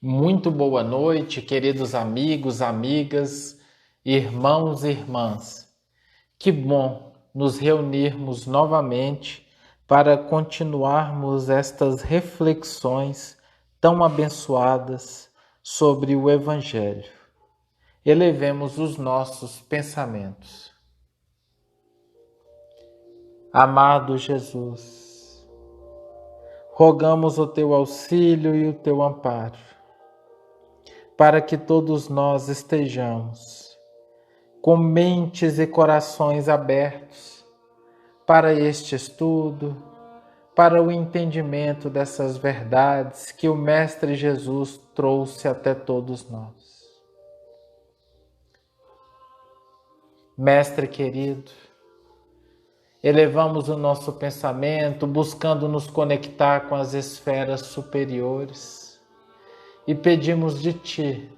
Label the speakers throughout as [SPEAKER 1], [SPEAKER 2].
[SPEAKER 1] Muito boa noite, queridos amigos, amigas, irmãos e irmãs. Que bom nos reunirmos novamente para continuarmos estas reflexões tão abençoadas sobre o Evangelho. Elevemos os nossos pensamentos. Amado Jesus, rogamos o teu auxílio e o teu amparo, para que todos nós estejamos com mentes e corações abertos para este estudo, para o entendimento dessas verdades que o Mestre Jesus trouxe até todos nós. Mestre querido, elevamos o nosso pensamento buscando nos conectar com as esferas superiores e pedimos de Ti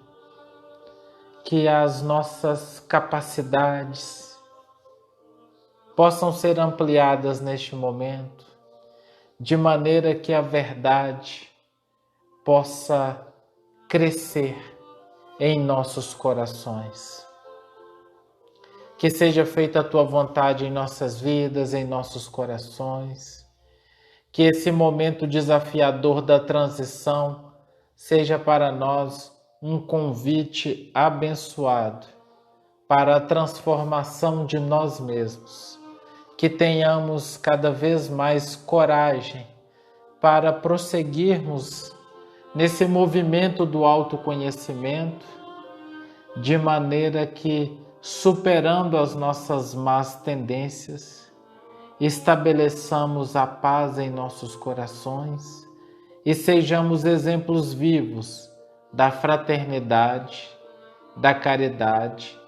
[SPEAKER 1] que as nossas capacidades possam ser ampliadas neste momento, de maneira que a verdade possa crescer em nossos corações. Que seja feita a Tua vontade em nossas vidas, em nossos corações. Que esse momento desafiador da transição seja para nós um convite abençoado para a transformação de nós mesmos. Que tenhamos cada vez mais coragem para prosseguirmos nesse movimento do autoconhecimento, de maneira que, superando as nossas más tendências, estabeleçamos a paz em nossos corações e sejamos exemplos vivos da fraternidade, da caridade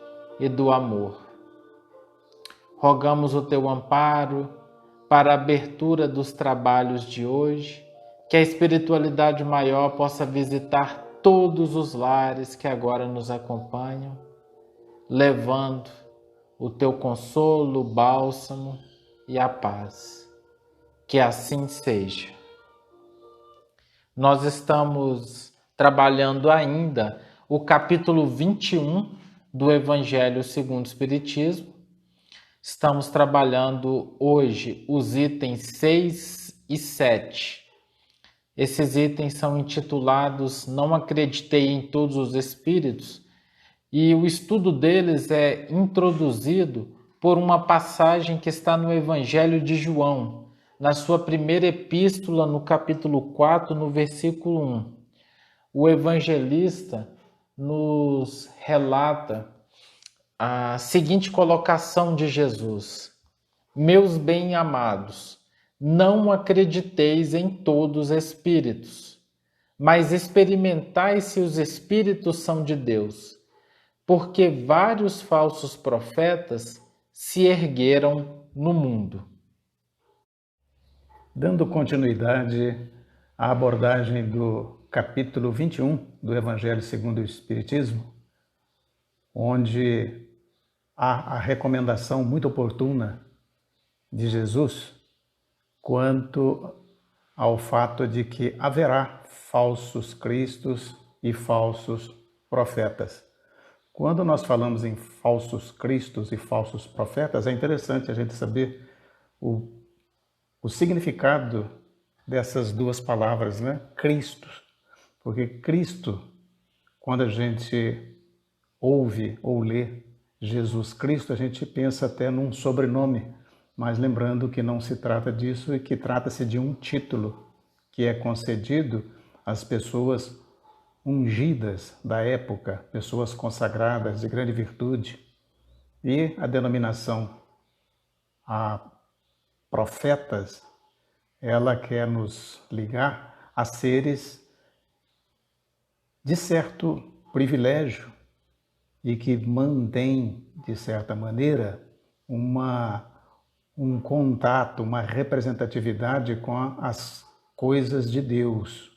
[SPEAKER 1] e do amor. Rogamos o teu amparo para a abertura dos trabalhos de hoje, que a espiritualidade maior possa visitar todos os lares que agora nos acompanham, levando o teu consolo, o bálsamo e a paz. Que assim seja. Nós estamos trabalhando ainda o capítulo 21 do Evangelho segundo o Espiritismo. Estamos trabalhando hoje os itens 6 e 7. Esses itens são intitulados Não Acreditei em Todos os Espíritos, e o estudo deles é introduzido por uma passagem que está no Evangelho de João, na sua primeira epístola, no capítulo 4, no versículo 1. O evangelista nos relata a seguinte colocação de Jesus: Meus bem-amados, não acrediteis em todos os espíritos, mas experimentai se os espíritos são de Deus, porque vários falsos profetas se ergueram no mundo.
[SPEAKER 2] Dando continuidade à abordagem do capítulo 21 do Evangelho segundo o Espiritismo, onde há a recomendação muito oportuna de Jesus quanto ao fato de que haverá falsos cristos e falsos profetas. Quando nós falamos em falsos cristos e falsos profetas, é interessante a gente saber o significado dessas duas palavras, né? Cristo. Porque Cristo, quando a gente ouve ou lê Jesus Cristo, a gente pensa até num sobrenome, mas lembrando que não se trata disso e que trata-se de um título que é concedido às pessoas ungidas da época, pessoas consagradas de grande virtude. E a denominação a profetas, ela quer nos ligar a seres de certo privilégio e que mantém, de certa maneira, um contato, uma representatividade com as coisas de Deus.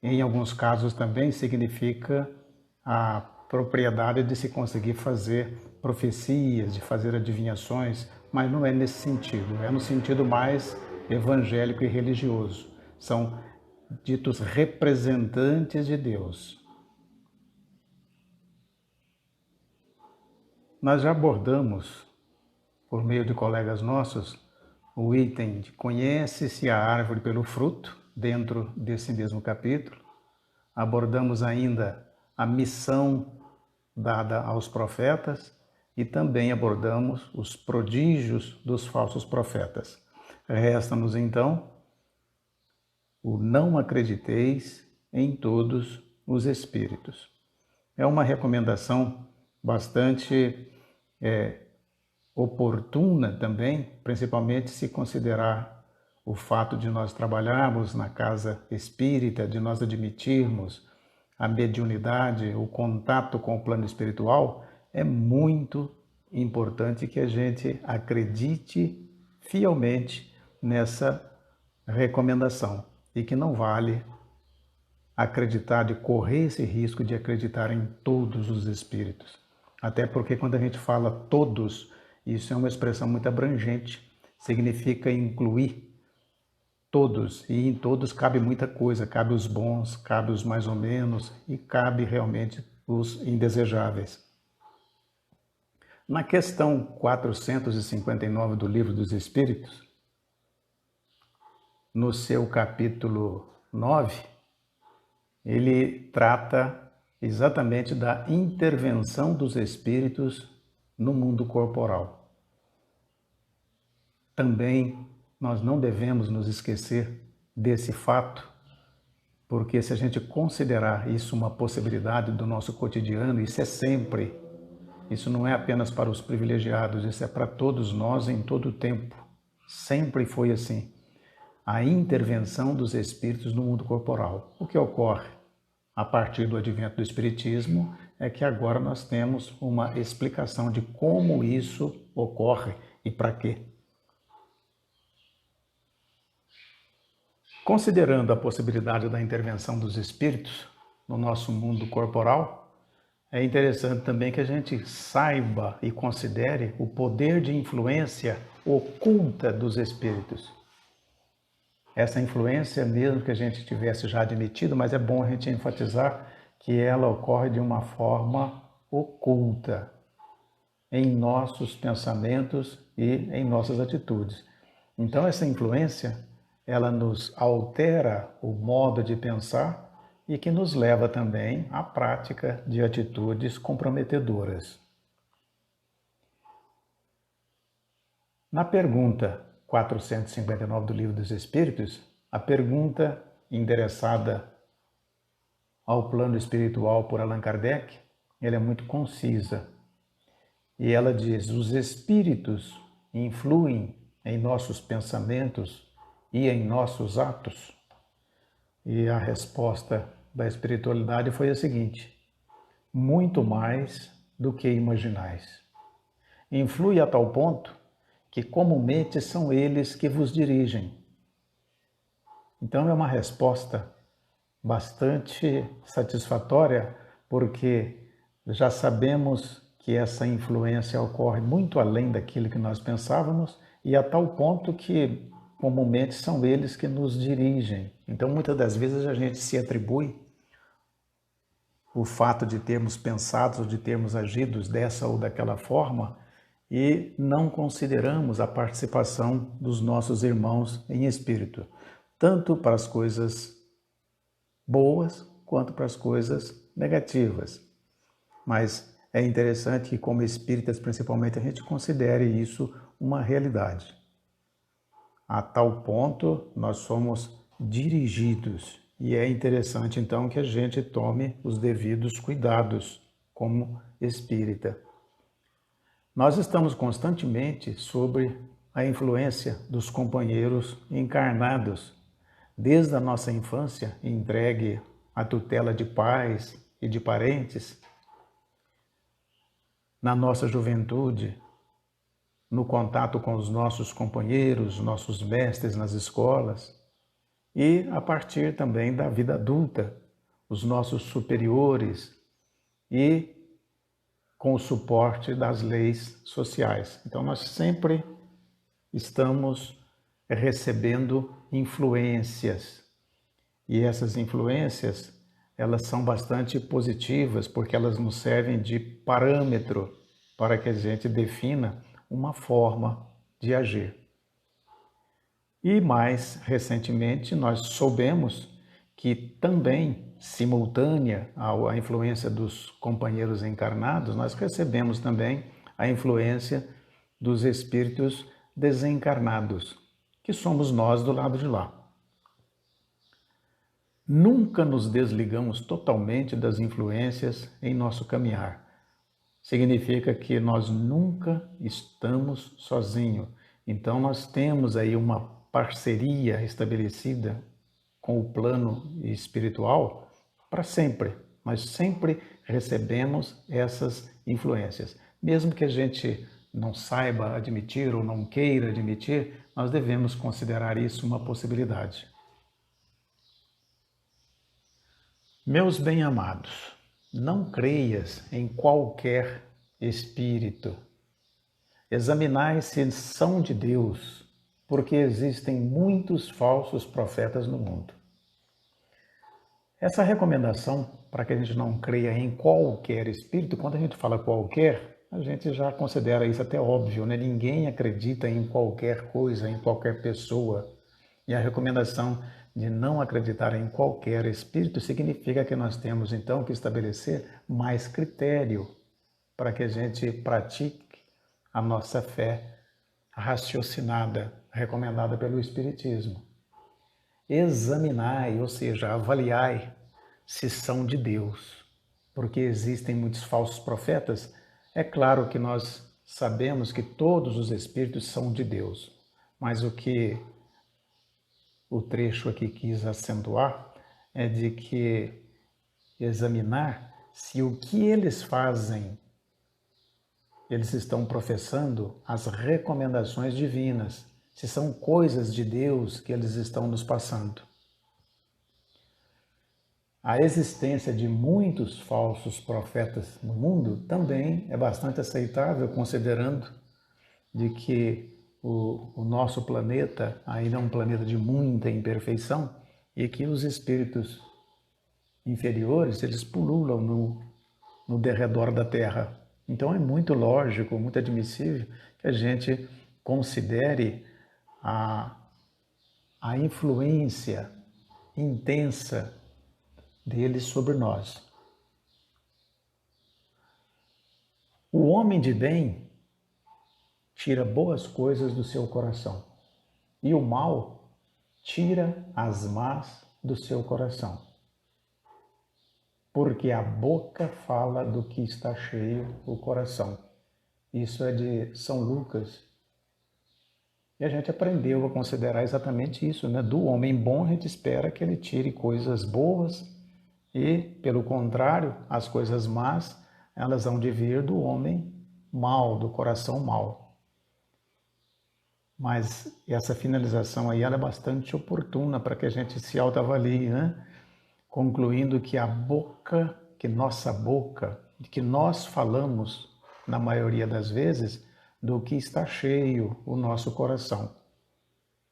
[SPEAKER 2] Em alguns casos também significa a propriedade de se conseguir fazer profecias, de fazer adivinhações, mas não é nesse sentido, é no sentido mais evangélico e religioso. São ditos representantes de Deus. Nós já abordamos, por meio de colegas nossos, o item de conhece-se a árvore pelo fruto, dentro desse mesmo capítulo. Abordamos ainda a missão dada aos profetas e também abordamos os prodígios dos falsos profetas. Resta-nos então o não acrediteis em todos os espíritos. É uma recomendação bastante oportuna também, principalmente se considerar o fato de nós trabalharmos na casa espírita, de nós admitirmos a mediunidade, o contato com o plano espiritual. É muito importante que a gente acredite fielmente nessa recomendação e que não vale acreditar, de correr esse risco de acreditar em todos os espíritos. Até porque quando a gente fala todos, isso é uma expressão muito abrangente, significa incluir todos, e em todos cabe muita coisa, cabe os bons, cabe os mais ou menos e cabe realmente os indesejáveis. Na questão 459 do Livro dos Espíritos, no seu capítulo 9, ele trata exatamente da intervenção dos espíritos no mundo corporal. Também nós não devemos nos esquecer desse fato, porque se a gente considerar isso uma possibilidade do nosso cotidiano, isso é sempre, isso não é apenas para os privilegiados, isso é para todos nós em todo o tempo. Sempre foi assim. A intervenção dos espíritos no mundo corporal. O que ocorre a partir do advento do Espiritismo é que agora nós temos uma explicação de como isso ocorre e para quê. Considerando a possibilidade da intervenção dos espíritos no nosso mundo corporal, é interessante também que a gente saiba e considere o poder de influência oculta dos espíritos. Essa influência, mesmo que a gente tivesse já admitido, mas é bom a gente enfatizar que ela ocorre de uma forma oculta em nossos pensamentos e em nossas atitudes. Então essa influência, ela nos altera o modo de pensar e que nos leva também à prática de atitudes comprometedoras. Na pergunta 459 do Livro dos Espíritos, a pergunta endereçada ao plano espiritual por Allan Kardec, ela é muito concisa. E ela diz: os espíritos influem em nossos pensamentos e em nossos atos? E a resposta da espiritualidade foi a seguinte: muito mais do que imaginais. Influi a tal ponto que comumente são eles que vos dirigem. Então é uma resposta bastante satisfatória, porque já sabemos que essa influência ocorre muito além daquilo que nós pensávamos e a tal ponto que comumente são eles que nos dirigem. Então muitas das vezes a gente se atribui o fato de termos pensado ou de termos agido dessa ou daquela forma e não consideramos a participação dos nossos irmãos em espírito, tanto para as coisas boas quanto para as coisas negativas. Mas é interessante que, como espíritas, principalmente, a gente considere isso uma realidade. A tal ponto, nós somos dirigidos. E é interessante, então, que a gente tome os devidos cuidados como espírita. Nós estamos constantemente sob a influência dos companheiros encarnados, desde a nossa infância, entregue à tutela de pais e de parentes, na nossa juventude, no contato com os nossos companheiros, nossos mestres nas escolas, e a partir também da vida adulta, os nossos superiores e com o suporte das leis sociais. Então nós sempre estamos recebendo influências E essas influências, elas são bastante positivas, porque elas nos servem de parâmetro para que a gente defina uma forma de agir. E mais recentemente, nós soubemos que também, simultânea à influência dos companheiros encarnados, nós recebemos também a influência dos espíritos desencarnados, que somos nós do lado de lá. Nunca nos desligamos totalmente das influências em nosso caminhar. Significa que nós nunca estamos sozinhos. Então nós temos aí uma parceria estabelecida com o plano espiritual para sempre. Nós sempre recebemos essas influências. Mesmo que a gente não saiba admitir ou não queira admitir, nós devemos considerar isso uma possibilidade. Meus bem-amados, não creias em qualquer espírito. Examinai se são de Deus, porque existem muitos falsos profetas no mundo. Essa recomendação para que a gente não creia em qualquer espírito, quando a gente fala qualquer, a gente já considera isso até óbvio, né? Ninguém acredita em qualquer coisa, em qualquer pessoa. E a recomendação de não acreditar em qualquer espírito significa que nós temos então que estabelecer mais critério para que a gente pratique a nossa fé raciocinada, recomendada pelo Espiritismo. Examinai, ou seja, avaliai se são de Deus, porque existem muitos falsos profetas. É claro que nós sabemos que todos os espíritos são de Deus, mas o que o trecho aqui quis acentuar é de que examinar se o que eles fazem, eles estão professando as recomendações divinas, se são coisas de Deus que eles estão nos passando. A existência de muitos falsos profetas no mundo também é bastante aceitável, considerando de que o nosso planeta ainda é um planeta de muita imperfeição e que os espíritos inferiores, eles pululam no derredor da Terra. Então é muito lógico, muito admissível que a gente considere a influência intensa deles sobre nós. O homem de bem tira boas coisas do seu coração e o mal tira as más do seu coração. Porque a boca fala do que está cheio o coração. Isso é de São Lucas. E a gente aprendeu a considerar exatamente isso, né? Do homem bom a gente espera que ele tire coisas boas e, pelo contrário, as coisas más, elas vão de vir do homem mau, do coração mau. Mas essa finalização aí ela é bastante oportuna para que a gente se autoavalie, né? Concluindo que a boca, que nossa boca, que nós falamos, na maioria das vezes, do que está cheio o nosso coração.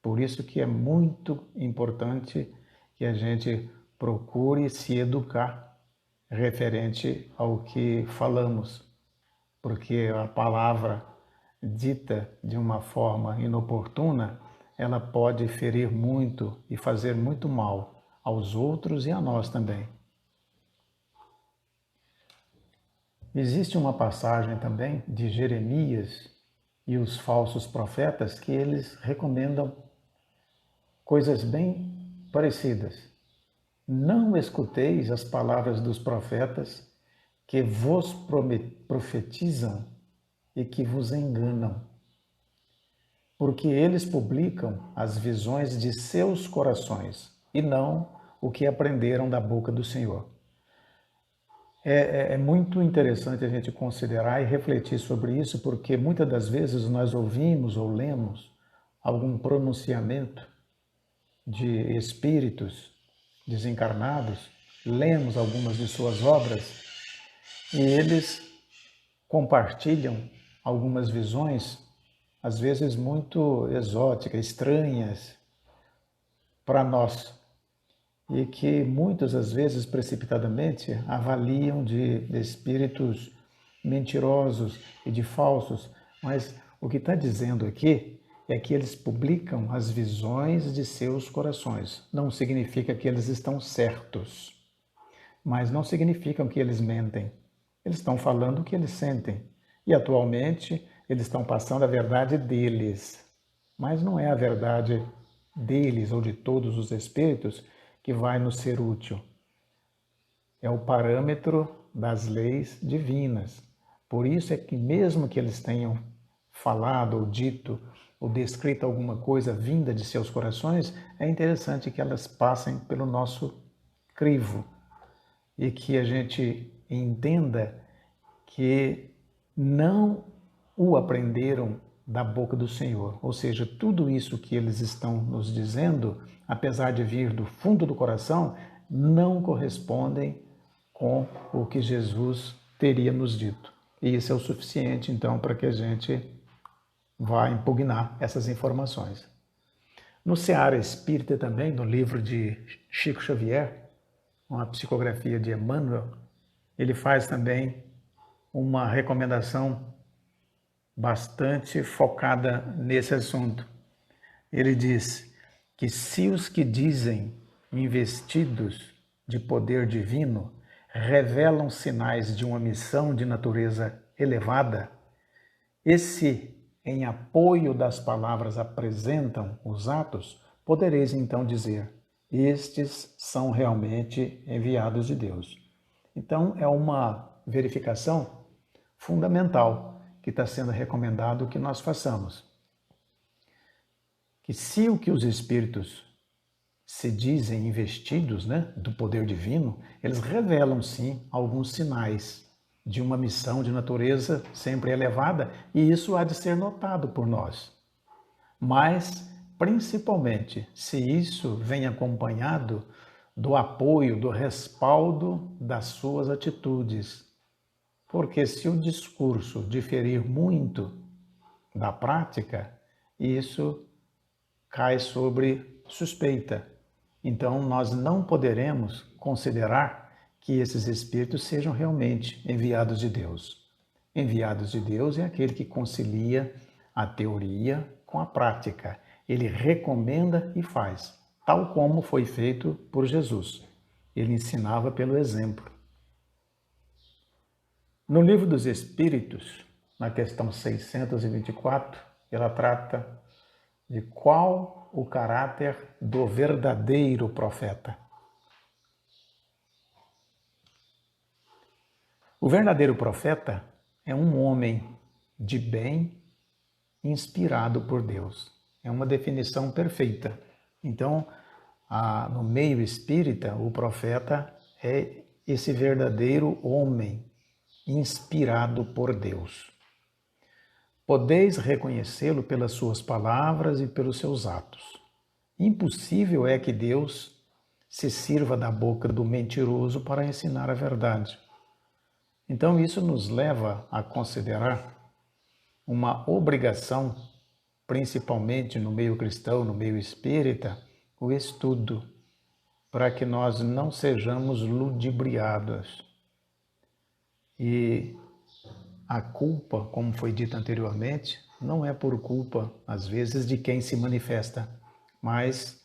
[SPEAKER 2] Por isso que é muito importante que a gente procure se educar referente ao que falamos, porque a palavra dita de uma forma inoportuna, ela pode ferir muito e fazer muito mal aos outros e a nós também. Existe uma passagem também de Jeremias e os falsos profetas que eles recomendam coisas bem parecidas. Não escuteis as palavras dos profetas que vos profetizam e que vos enganam, porque eles publicam as visões de seus corações e não o que aprenderam da boca do Senhor. É muito interessante a gente considerar e refletir sobre isso, porque muitas das vezes nós ouvimos ou lemos algum pronunciamento de espíritos desencarnados, lemos algumas de suas obras e eles compartilham algumas visões, às vezes muito exóticas, estranhas para nós. e que muitos, às vezes, precipitadamente, avaliam de espíritos mentirosos e de falsos, mas o que está dizendo aqui é que eles publicam as visões de seus corações. Não significa que eles estão certos, mas não significa que eles mentem. Eles estão falando o que eles sentem. E atualmente eles estão passando a verdade deles, mas não é a verdade deles ou de todos os espíritos que vai nos ser útil. É o parâmetro das leis divinas. Por isso é que mesmo que eles tenham falado ou dito ou descrito alguma coisa vinda de seus corações, é interessante que elas passem pelo nosso crivo e que a gente entenda que não o aprenderam da boca do Senhor. Ou seja, tudo isso que eles estão nos dizendo, apesar de vir do fundo do coração, não correspondem com o que Jesus teria nos dito. E isso é o suficiente, então, para que a gente vá impugnar essas informações. No Seara Espírita também, no livro de Chico Xavier, uma psicografia de Emmanuel, ele faz também uma recomendação bastante focada nesse assunto. Ele diz que se os que dizem investidos de poder divino revelam sinais de uma missão de natureza elevada, e se em apoio das palavras apresentam os atos, podereis então dizer: estes são realmente enviados de Deus. Então é uma verificação fundamental que está sendo recomendado que nós façamos. Que se o que os espíritos se dizem investidos, do poder divino, eles revelam sim alguns sinais de uma missão de natureza sempre elevada, e isso há de ser notado por nós. Mas, principalmente, se isso vem acompanhado do apoio, do respaldo das suas atitudes. Porque se o discurso diferir muito da prática, isso cai sobre suspeita. Então, nós não poderemos considerar que esses espíritos sejam realmente enviados de Deus. Enviados de Deus é aquele que concilia a teoria com a prática. Ele recomenda e faz, tal como foi feito por Jesus. Ele ensinava pelo exemplo. No Livro dos Espíritos, na questão 624, ela trata de qual o caráter do verdadeiro profeta. O verdadeiro profeta é um homem de bem inspirado por Deus. É uma definição perfeita. Então, no meio espírita, o profeta é esse verdadeiro homem inspirado por Deus. Podeis reconhecê-lo pelas suas palavras e pelos seus atos. Impossível é que Deus se sirva da boca do mentiroso para ensinar a verdade. Então isso nos leva a considerar uma obrigação, principalmente no meio cristão, no meio espírita, o estudo, para que nós não sejamos ludibriados. E a culpa, como foi dito anteriormente, não é por culpa, às vezes, de quem se manifesta, mas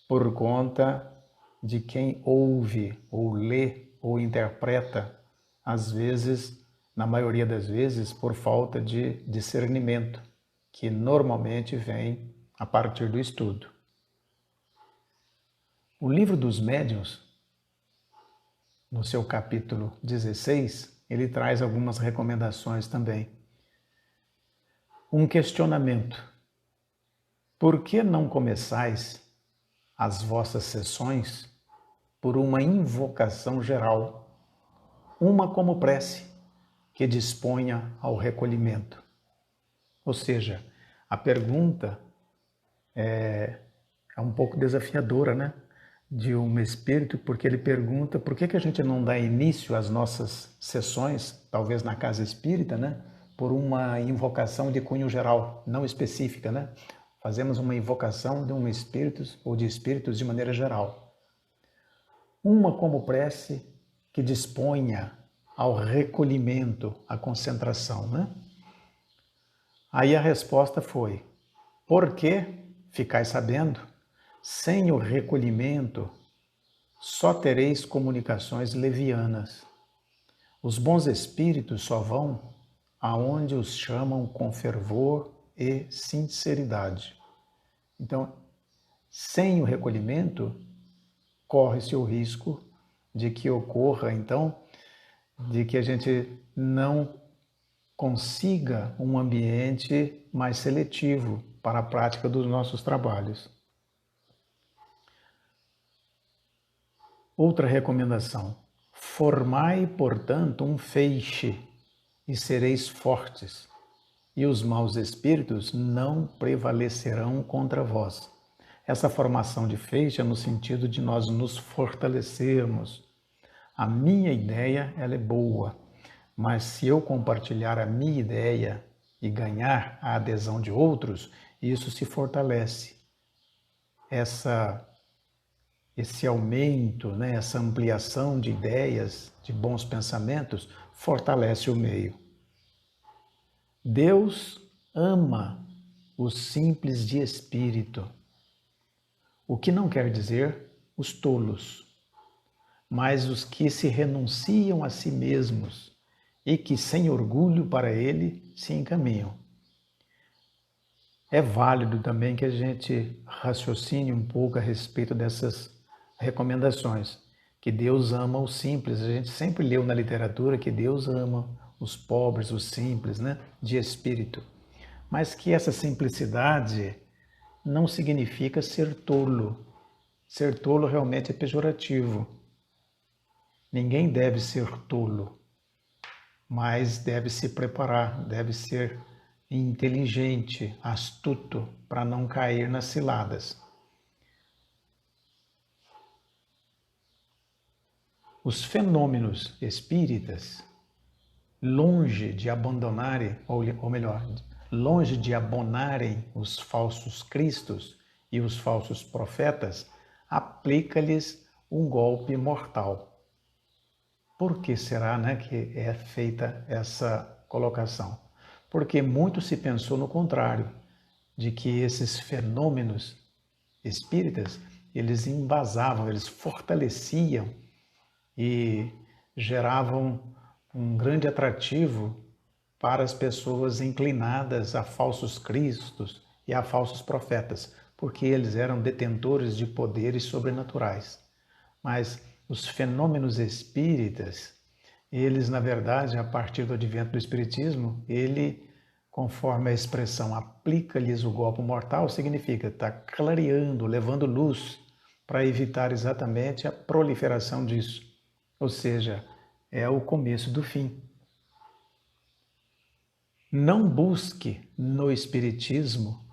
[SPEAKER 2] por conta de quem ouve, ou lê, ou interpreta, às vezes, na maioria das vezes, por falta de discernimento, que normalmente vem a partir do estudo. O Livro dos Médiuns, no seu capítulo 16, ele traz algumas recomendações também. Um questionamento. Por que não começais as vossas sessões por uma invocação geral, uma como prece, que disponha ao recolhimento? Ou seja, a pergunta é um pouco desafiadora, de um espírito, porque ele pergunta por que a gente não dá início às nossas sessões, talvez na casa espírita, por uma invocação de cunho geral, não específica, Fazemos uma invocação de um espírito ou de espíritos de maneira geral. uma como prece que disponha ao recolhimento, à concentração, né? Aí a resposta foi: porque, ficai sabendo, sem o recolhimento só tereis comunicações levianas. Os bons espíritos só vão aonde os chamam com fervor e sinceridade. Então, sem o recolhimento, corre-se o risco de que ocorra, então, de que a gente não consiga um ambiente mais seletivo para a prática dos nossos trabalhos. Outra recomendação: formai, portanto, um feixe e sereis fortes, e os maus espíritos não prevalecerão contra vós. Essa formação de feixe é no sentido de nós nos fortalecermos. A minha ideia, ela é boa, mas se eu compartilhar a minha ideia e ganhar a adesão de outros, isso se fortalece. Esse aumento, né, essa ampliação de ideias, de bons pensamentos, fortalece o meio. Deus ama os simples de espírito, o que não quer dizer os tolos, mas os que se renunciam a si mesmos e que, sem orgulho para ele, se encaminham. É válido também que a gente raciocine um pouco a respeito dessas recomendações, que Deus ama os simples. A gente sempre leu na literatura que Deus ama os pobres, os simples, né, de espírito. Mas que essa simplicidade não significa ser tolo. Ser tolo realmente é pejorativo. Ninguém deve ser tolo, mas deve se preparar, deve ser inteligente, astuto, para não cair nas ciladas. Os fenômenos espíritas, longe de abandonarem, ou melhor, longe de abonarem os falsos cristos e os falsos profetas, aplica-lhes um golpe mortal. Por que será, né, que é feita essa colocação? Porque muito se pensou no contrário, de que esses fenômenos espíritas, eles embasavam, eles fortaleciam e geravam um grande atrativo para as pessoas inclinadas a falsos cristos e a falsos profetas, porque eles eram detentores de poderes sobrenaturais. Mas os fenômenos espíritas, eles, na verdade, a partir do advento do Espiritismo, ele, conforme a expressão aplica-lhes o golpe mortal, significa estar clareando, levando luz para evitar exatamente a proliferação disso. Ou seja, é o começo do fim. Não busque no Espiritismo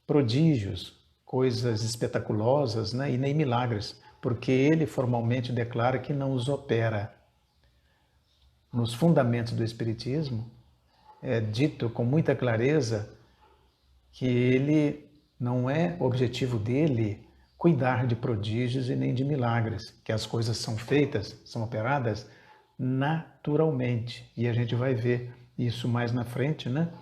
[SPEAKER 2] prodígios, coisas espetaculosas, né, e nem milagres, porque ele formalmente declara que não os opera. Nos fundamentos do Espiritismo, é dito com muita clareza que ele não é objetivo dele cuidar de prodígios e nem de milagres, que as coisas são feitas, são operadas naturalmente. E a gente vai ver isso mais na frente, né?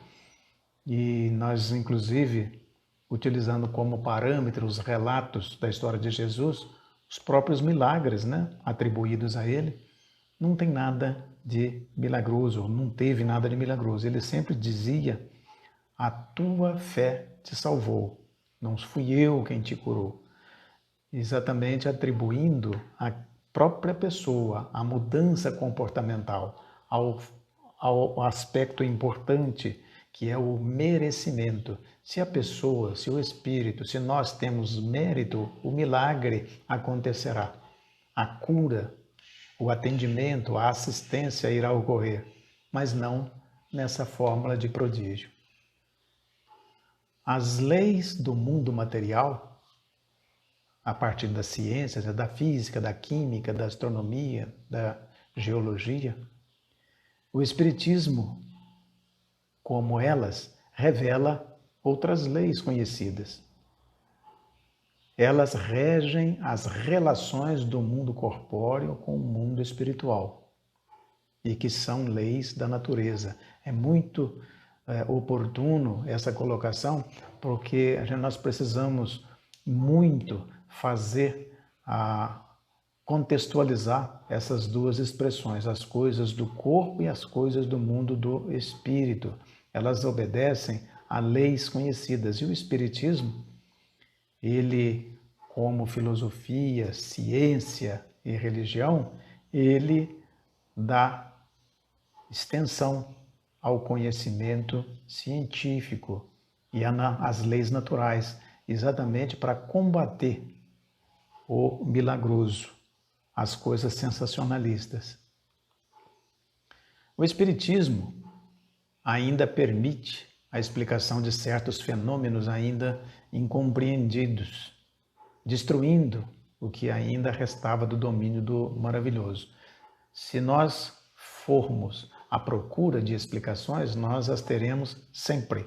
[SPEAKER 2] E nós, inclusive, utilizando como parâmetro os relatos da história de Jesus, os próprios milagres, né, atribuídos a ele, não tem nada de milagroso, não teve nada de milagroso. Ele sempre dizia: a tua fé te salvou, não fui eu quem te curou. Exatamente atribuindo à própria pessoa a mudança comportamental, ao aspecto importante que é o merecimento. Se a pessoa, se o espírito, se nós temos mérito, o milagre acontecerá. A cura, o atendimento, a assistência irá ocorrer, mas não nessa fórmula de prodígio. As leis do mundo material, a partir das ciências, da física, da química, da astronomia, da geologia, o Espiritismo, como elas, revela outras leis conhecidas. elas regem as relações do mundo corpóreo com o mundo espiritual e que são leis da natureza. É muito oportuno essa colocação, porque nós precisamos muito contextualizar essas duas expressões, as coisas do corpo e as coisas do mundo do espírito. Elas obedecem a leis conhecidas. E o Espiritismo, ele, como filosofia, ciência e religião, ele dá extensão ao conhecimento científico e às leis naturais, exatamente para combater o milagroso, as coisas sensacionalistas. O Espiritismo ainda permite a explicação de certos fenômenos ainda incompreendidos, destruindo o que ainda restava do domínio do maravilhoso. Se nós formos à procura de explicações, nós as teremos sempre.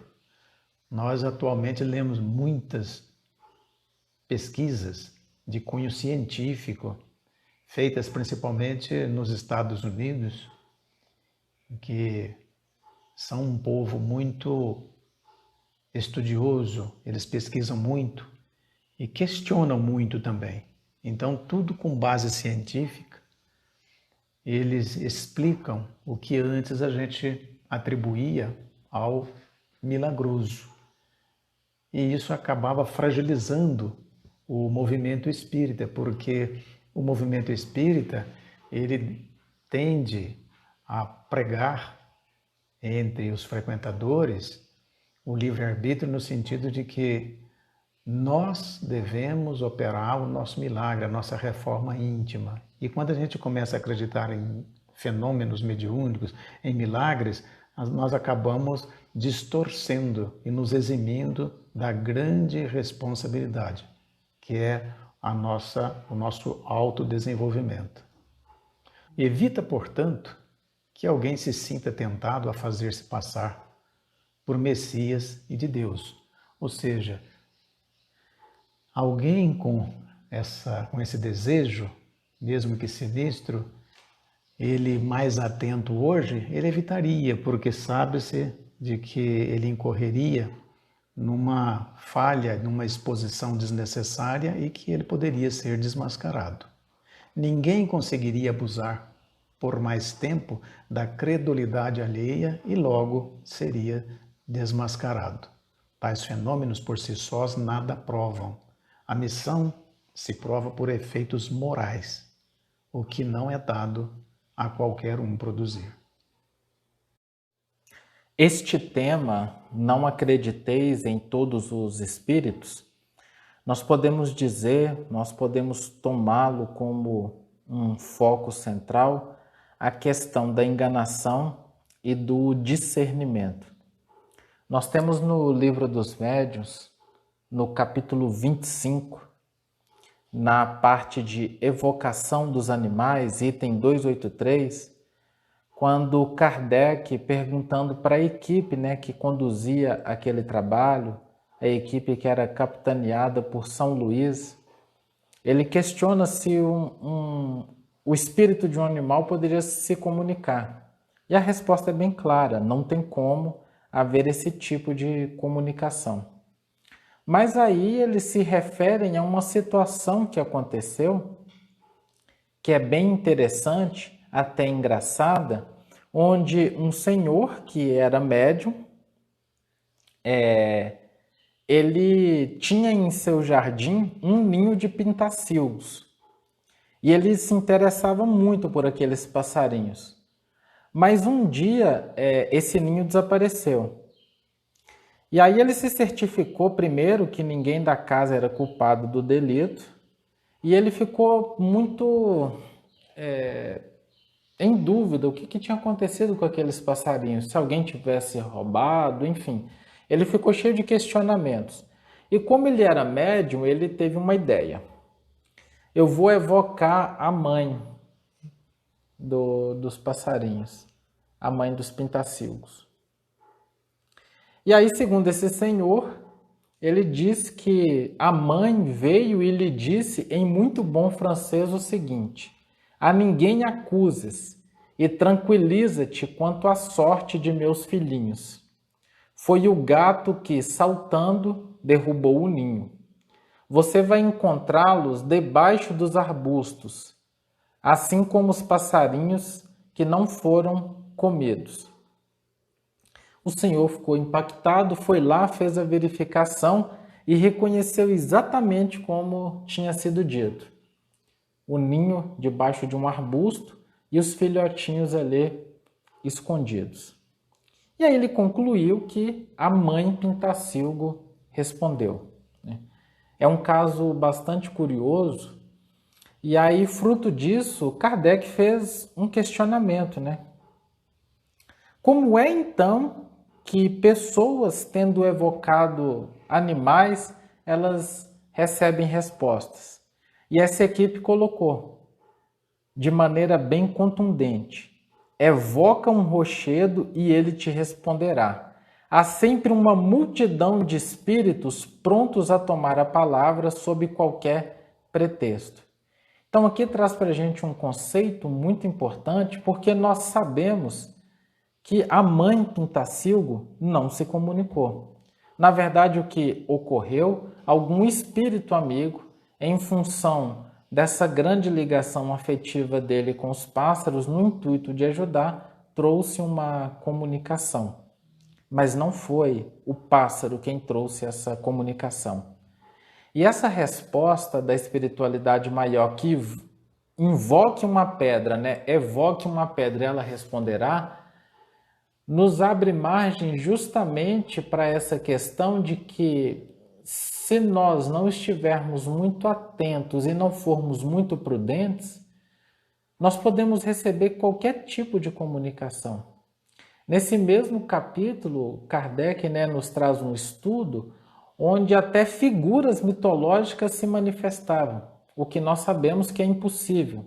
[SPEAKER 2] Nós atualmente lemos muitas pesquisas de cunho científico, feitas principalmente nos Estados Unidos, que são um povo muito estudioso, eles pesquisam muito e questionam muito também. Então, tudo com base científica, eles explicam o que antes a gente atribuía ao milagroso. E isso acabava fragilizando o movimento espírita, porque o movimento espírita, ele tende a pregar entre os frequentadores o livre-arbítrio no sentido de que nós devemos operar o nosso milagre, a nossa reforma íntima. E quando a gente começa a acreditar em fenômenos mediúnicos, em milagres, nós acabamos distorcendo e nos eximindo da grande responsabilidade, que é o nosso autodesenvolvimento. Evita, portanto, que alguém se sinta tentado a fazer-se passar por Messias e de Deus. Ou seja, alguém com esse desejo, mesmo que sinistro, ele mais atento hoje, ele evitaria, porque sabe-se de que ele incorreria numa falha, numa exposição desnecessária e que ele poderia ser desmascarado. Ninguém conseguiria abusar por mais tempo da credulidade alheia e logo seria desmascarado. Tais fenômenos por si sós nada provam. A missão se prova por efeitos morais, o que não é dado a qualquer um produzir.
[SPEAKER 1] Este tema, não acrediteis em todos os espíritos, nós podemos dizer, nós podemos tomá-lo como um foco central, a questão da enganação e do discernimento. Nós temos no Livro dos Médiuns, no capítulo 25, na parte de evocação dos animais, item 283, quando Kardec, perguntando para a equipe que conduzia aquele trabalho, a equipe que era capitaneada por São Luís, ele questiona se o espírito de um animal poderia se comunicar. E a resposta é bem clara, não tem como haver esse tipo de comunicação. Mas aí eles se referem a uma situação que aconteceu, que é bem interessante, até engraçada, onde um senhor que era médium, ele tinha em seu jardim um ninho de pintacilgos. E ele se interessava muito por aqueles passarinhos. Mas um dia esse ninho desapareceu. E aí ele se certificou primeiro que ninguém da casa era culpado do delito. E ele ficou muito em dúvida o que tinha acontecido com aqueles passarinhos. Se alguém tivesse roubado, enfim. Ele ficou cheio de questionamentos. E como ele era médium, ele teve uma ideia. Eu vou evocar a mãe dos passarinhos, a mãe dos pintacilgos. E aí, segundo esse senhor, ele diz que a mãe veio e lhe disse em muito bom francês o seguinte: a ninguém acuses e tranquiliza-te quanto à sorte de meus filhinhos. Foi o gato que, saltando, derrubou o ninho. Você vai encontrá-los debaixo dos arbustos, assim como os passarinhos que não foram comidos. O Senhor ficou impactado, foi lá, fez a verificação e reconheceu exatamente como tinha sido dito. O ninho debaixo de um arbusto e os filhotinhos ali escondidos. E aí ele concluiu que a mãe Pintacilgo respondeu. É um caso bastante curioso. E aí, fruto disso, Kardec fez um questionamento, Como é então que pessoas tendo evocado animais, elas recebem respostas? E essa equipe colocou de maneira bem contundente: evoca um rochedo e ele te responderá. Há sempre uma multidão de espíritos prontos a tomar a palavra sob qualquer pretexto. Então aqui traz para a gente um conceito muito importante, porque nós sabemos que a mãe Pintacilgo não se comunicou. Na verdade, o que ocorreu, algum espírito amigo, em função dessa grande ligação afetiva dele com os pássaros, no intuito de ajudar, trouxe uma comunicação. Mas não foi o pássaro quem trouxe essa comunicação. E essa resposta da espiritualidade maior, que invoque uma pedra, evoque uma pedra e ela responderá, nos abre margem justamente para essa questão de que, se nós não estivermos muito atentos e não formos muito prudentes, nós podemos receber qualquer tipo de comunicação. Nesse mesmo capítulo, Kardec nos traz um estudo onde até figuras mitológicas se manifestavam, o que nós sabemos que é impossível.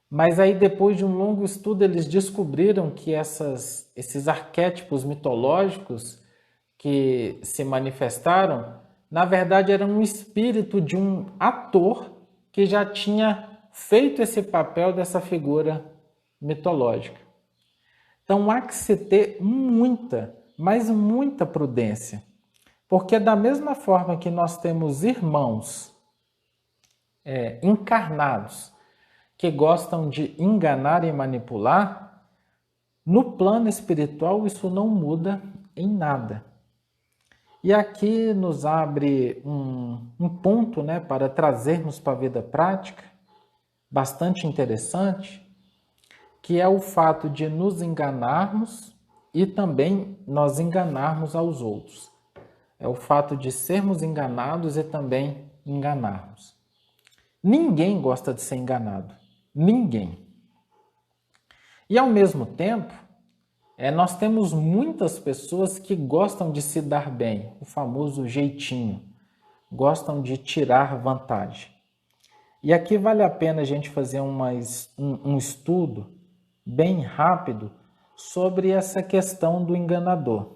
[SPEAKER 1] Mas aí, depois de um longo estudo, eles descobriram que esses arquétipos mitológicos que se manifestaram, na verdade, eram um espírito de um ator que já tinha feito esse papel dessa figura mitológica. Então, há que se ter muita, mas muita prudência. Porque da mesma forma que nós temos irmãos encarnados que gostam de enganar e manipular, no plano espiritual isso não muda em nada. E aqui nos abre um ponto para trazermos para a vida prática, bastante interessante, que é o fato de nos enganarmos e também nós enganarmos aos outros. É o fato de sermos enganados e também enganarmos. Ninguém gosta de ser enganado. Ninguém. E ao mesmo tempo, nós temos muitas pessoas que gostam de se dar bem, o famoso jeitinho, gostam de tirar vantagem. E aqui vale a pena a gente fazer um estudo bem rápido sobre essa questão do enganador.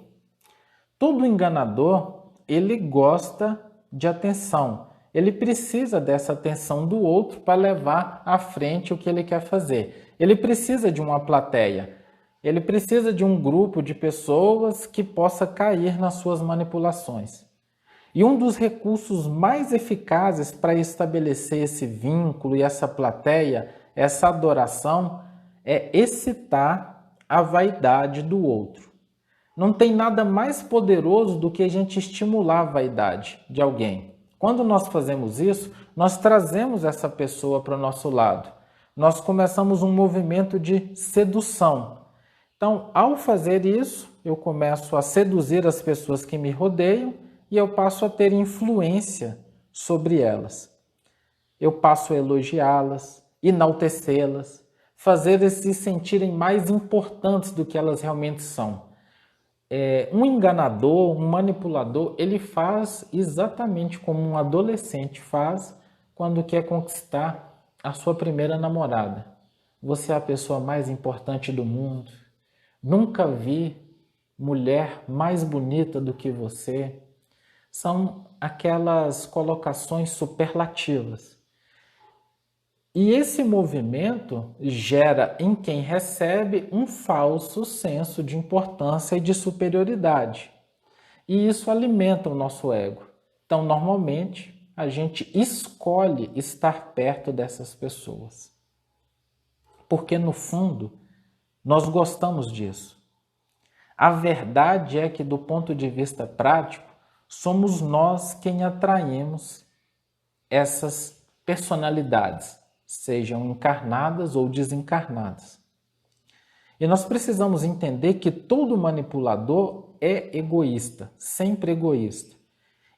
[SPEAKER 1] Todo enganador, ele gosta de atenção. Ele precisa dessa atenção do outro para levar à frente o que ele quer fazer. Ele precisa de uma plateia. Ele precisa de um grupo de pessoas que possa cair nas suas manipulações. E um dos recursos mais eficazes para estabelecer esse vínculo e essa plateia, essa adoração, é excitar a vaidade do outro. Não tem nada mais poderoso do que a gente estimular a vaidade de alguém. Quando nós fazemos isso, nós trazemos essa pessoa para o nosso lado. Nós começamos um movimento de sedução. Então, ao fazer isso, eu começo a seduzir as pessoas que me rodeiam e eu passo a ter influência sobre elas. Eu passo a elogiá-las, enaltecê-las, fazer eles se sentirem mais importantes do que elas realmente são. Um enganador, um manipulador, ele faz exatamente como um adolescente faz quando quer conquistar a sua primeira namorada. Você é a pessoa mais importante do mundo. Nunca vi mulher mais bonita do que você. São aquelas colocações superlativas. E esse movimento gera em quem recebe um falso senso de importância e de superioridade. E isso alimenta o nosso ego. Então, normalmente, a gente escolhe estar perto dessas pessoas. Porque, no fundo, nós gostamos disso. A verdade é que, do ponto de vista prático, somos nós quem atraímos essas personalidades, sejam encarnadas ou desencarnadas. E nós precisamos entender que todo manipulador é egoísta, sempre egoísta.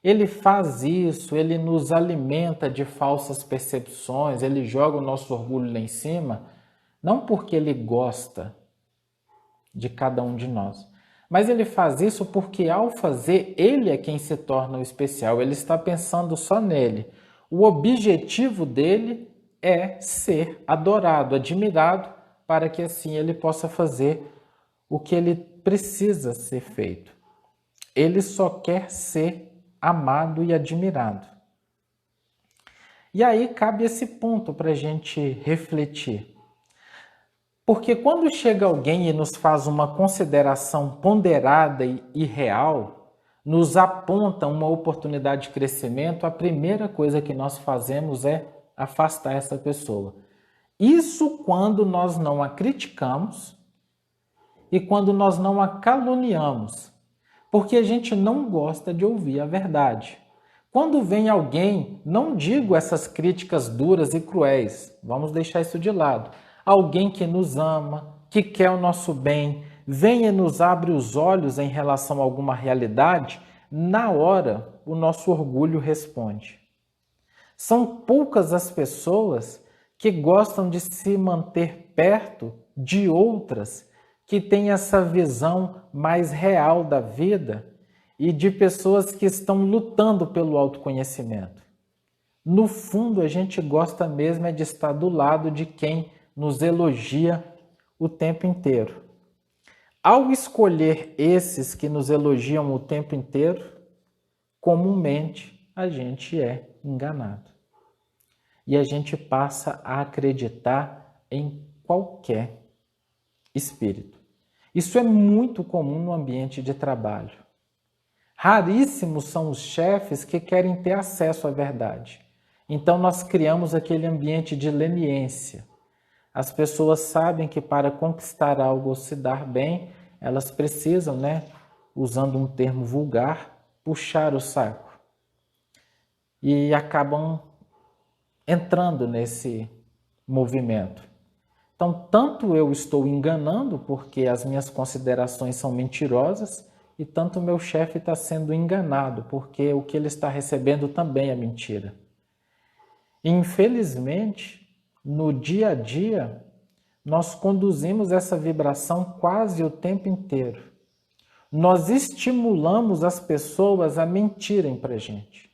[SPEAKER 1] Ele faz isso, ele nos alimenta de falsas percepções, ele joga o nosso orgulho lá em cima, não porque ele gosta de cada um de nós, mas ele faz isso porque, ao fazer, ele é quem se torna o especial, ele está pensando só nele. O objetivo dele é ser adorado, admirado, para que assim ele possa fazer o que ele precisa ser feito. Ele só quer ser amado e admirado. E aí cabe esse ponto para a gente refletir. Porque quando chega alguém e nos faz uma consideração ponderada e real, nos aponta uma oportunidade de crescimento, a primeira coisa que nós fazemos é afastar essa pessoa. Isso quando nós não a criticamos e quando nós não a caluniamos, porque a gente não gosta de ouvir a verdade. Quando vem alguém, não digo essas críticas duras e cruéis, vamos deixar isso de lado. Alguém que nos ama, que quer o nosso bem, vem e nos abre os olhos em relação a alguma realidade, na hora o nosso orgulho responde. São poucas as pessoas que gostam de se manter perto de outras que têm essa visão mais real da vida e de pessoas que estão lutando pelo autoconhecimento. No fundo, a gente gosta mesmo é de estar do lado de quem nos elogia o tempo inteiro. Ao escolher esses que nos elogiam o tempo inteiro, comumente a gente é enganado. E a gente passa a acreditar em qualquer espírito. Isso é muito comum no ambiente de trabalho. Raríssimos são os chefes que querem ter acesso à verdade. Então nós criamos aquele ambiente de leniência. As pessoas sabem que para conquistar algo ou se dar bem, elas precisam, usando um termo vulgar, puxar o saco. E acabam entrando nesse movimento. Então, tanto eu estou enganando, porque as minhas considerações são mentirosas, e tanto o meu chefe está sendo enganado, porque o que ele está recebendo também é mentira. Infelizmente, no dia a dia, nós conduzimos essa vibração quase o tempo inteiro. Nós estimulamos as pessoas a mentirem para a gente.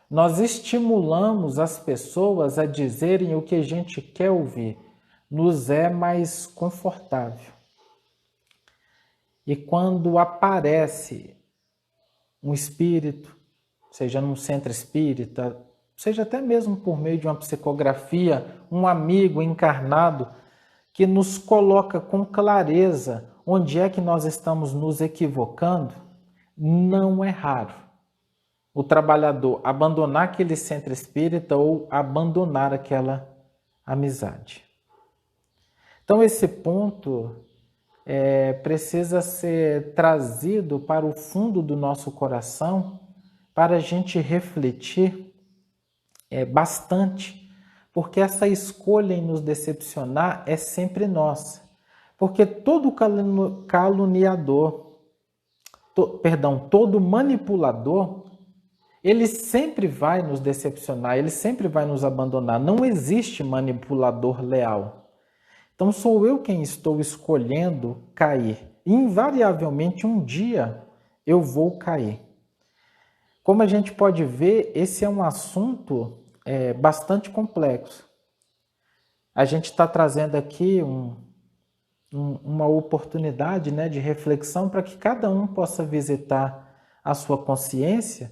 [SPEAKER 1] Nós estimulamos as pessoas a dizerem o que a gente quer ouvir. Nos é mais confortável. E quando aparece um espírito, seja num centro espírita, seja até mesmo por meio de uma psicografia, um amigo encarnado que nos coloca com clareza onde é que nós estamos nos equivocando, não é raro o trabalhador abandonar aquele centro espírita ou abandonar aquela amizade. Então esse ponto precisa ser trazido para o fundo do nosso coração para a gente refletir bastante, porque essa escolha em nos decepcionar é sempre nossa. Porque todo caluniador, todo manipulador, ele sempre vai nos decepcionar, ele sempre vai nos abandonar. Não existe manipulador leal. Então sou eu quem estou escolhendo cair. Invariavelmente um dia eu vou cair. Como a gente pode ver, esse é um assunto bastante complexo. A gente está trazendo aqui uma oportunidade de reflexão para que cada um possa visitar a sua consciência,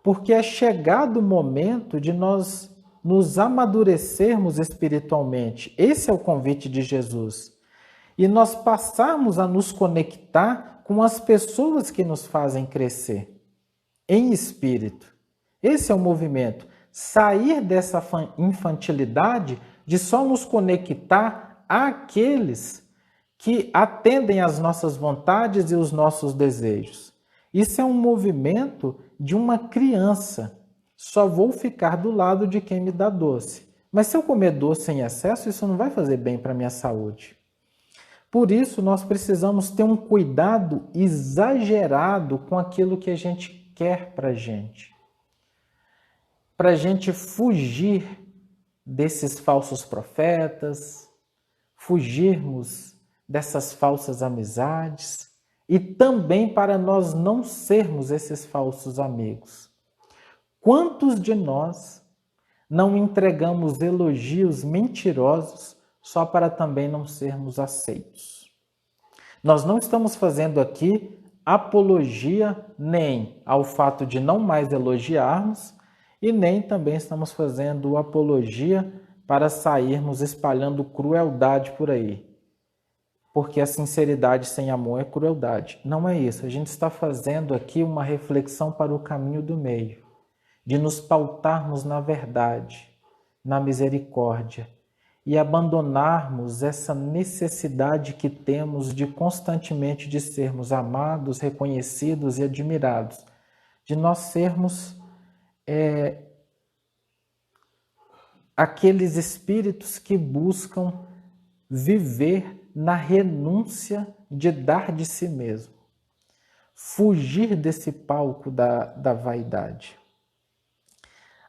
[SPEAKER 1] porque é chegado o momento de nós nos amadurecermos espiritualmente. Esse é o convite de Jesus. E nós passarmos a nos conectar com as pessoas que nos fazem crescer em espírito. Esse é o movimento. Sair dessa infantilidade de só nos conectar àqueles que atendem às nossas vontades e os nossos desejos. Isso é um movimento de uma criança. Só vou ficar do lado de quem me dá doce. Mas se eu comer doce em excesso, isso não vai fazer bem para a minha saúde. Por isso, nós precisamos ter um cuidado exagerado com aquilo que a gente quer para a gente. Para a gente fugir desses falsos profetas, fugirmos dessas falsas amizades e também para nós não sermos esses falsos amigos. Quantos de nós não entregamos elogios mentirosos só para também não sermos aceitos? Nós não estamos fazendo aqui apologia nem ao fato de não mais elogiarmos e nem também estamos fazendo apologia para sairmos espalhando crueldade por aí. Porque a sinceridade sem amor é crueldade. Não é isso. A gente está fazendo aqui uma reflexão para o caminho do meio, de nos pautarmos na verdade, na misericórdia e abandonarmos essa necessidade que temos de constantemente de sermos amados, reconhecidos e admirados, de nós sermos aqueles espíritos que buscam viver na renúncia de dar de si mesmo. Fugir desse palco da vaidade.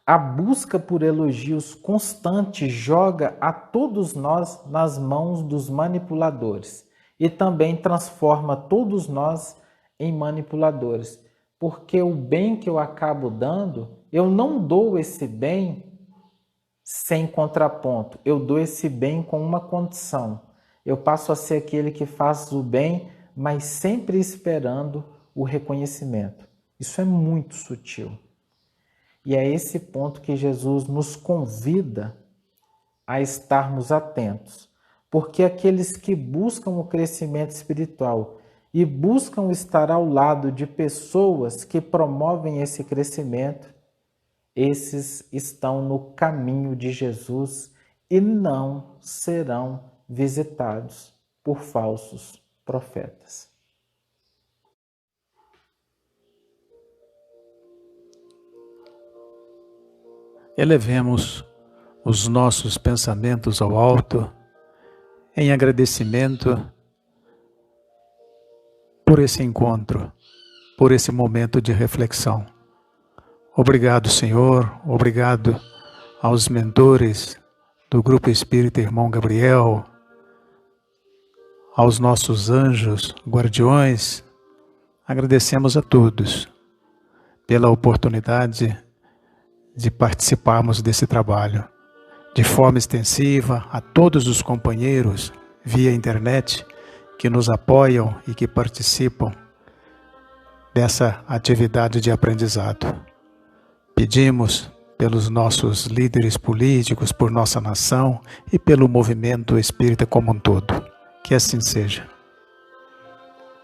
[SPEAKER 1] A busca por elogios constantes joga a todos nós nas mãos dos manipuladores e também transforma todos nós em manipuladores. Porque o bem que eu acabo dando, eu não dou esse bem sem contraponto. Eu dou esse bem com uma condição. Eu passo a ser aquele que faz o bem, mas sempre esperando o reconhecimento. Isso é muito sutil. E é esse ponto que Jesus nos convida a estarmos atentos. Porque aqueles que buscam o crescimento espiritual e buscam estar ao lado de pessoas que promovem esse crescimento, esses estão no caminho de Jesus e não serão visitados por falsos profetas.
[SPEAKER 2] Elevemos os nossos pensamentos ao alto em agradecimento por esse encontro, por esse momento de reflexão. Obrigado, Senhor, obrigado aos mentores do Grupo Espírita Irmão Gabriel, aos nossos anjos, guardiões. Agradecemos a todos pela oportunidade de participarmos desse trabalho de forma extensiva, a todos os companheiros via internet que nos apoiam e que participam dessa atividade de aprendizado. Pedimos pelos nossos líderes políticos, por nossa nação e pelo movimento espírita como um todo. Que assim seja.